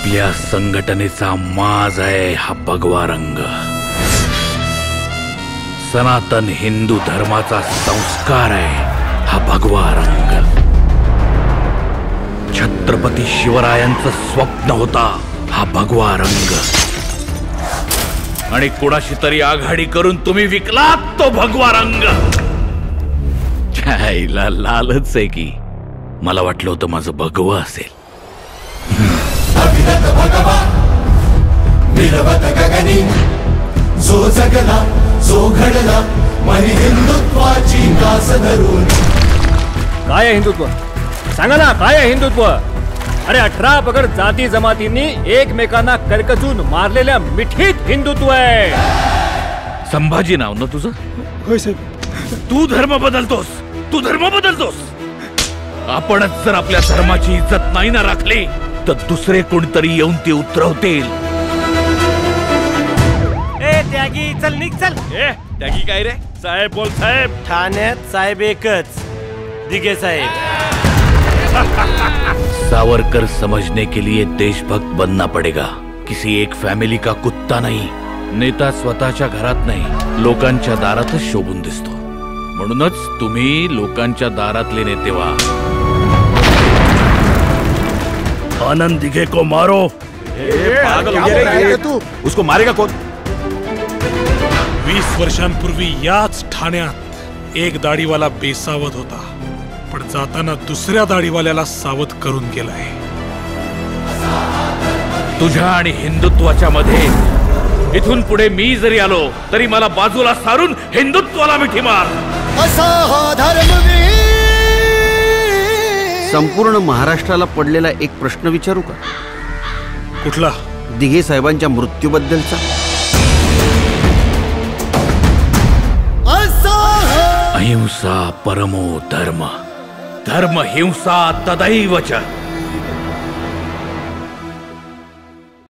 आपल्या संघटनेचा माज आहे हा भगवा रंग। सनातन हिंदू धर्माचा संस्कार आहे हा भगवा रंग। छत्रपती शिवरायांचं स्वप्न होता हा भगवा रंग, आणि कोणाशी तरी आघाडी करून तुम्ही विकलात तो भगवा रंग। छायला लालच आहे की, मला वाटलं होतं माझं भगवा असेल। अभिरत भगवा मिळवत गगनी, जो जगला जो घडला मनी हिंदुत्वाची कास धरून। काय आहे हिंदुत्व? सांगा ना, काय आहे हिंदुत्व? अरे 18 पगड जाती जमातींनी एकमेकांना करकचून मारलेल्या मिठीत हिंदुत्व आहे। संभाजी नाव ना तुझं? होय साहेब। तू धर्म बदलतोस, तू धर्म बदलतोस। आपणच जर आपल्या धर्माची इज्जत नाही ना राखली तर दुसरे कोणतरी येऊन ती उतरवतील। ए त्यागी चल निघ चल। ए त्यागी काय रे? साहेब बोल साहेब। ठाण्यात साहेब एकच, दिघे साहेब। सावरकर समझने के लिए देशभक्त बनना पड़ेगा, किसी एक फॅमिली का कुत्ता नहीं। नेता स्वतःच्या घरात नाही, लोकांच्या दारातच शोभून दिसतो। म्हणूनच तुम्ही लोकांच्या दारातले नेते व्हा। आनंद दिघे को मारो। पागल हो गया रे तू? उसको मारेगा कौन? 20 वर्षांपूर्वी याच ठाण्यात एक दाढीवाला बेसावध होता, पण जाताना दुसऱ्या दाढीवाल्याला सावध करून गेलाय। तुझ्या आणि हिंदुत्वाच्या मध्ये इथून पुढे मी जरी आलो तरी मला बाजूला सारून हिंदुत्वाला मिठी मार। असा हा धर्मवीर। संपूर्ण महाराष्ट्राला पडलेला एक प्रश्न विचारू का? कुठला? दिघे साहेबांच्या मृत्यूबद्दलचा। अहिंसा परमो धर्म, धर्म हिंसा तदैव च।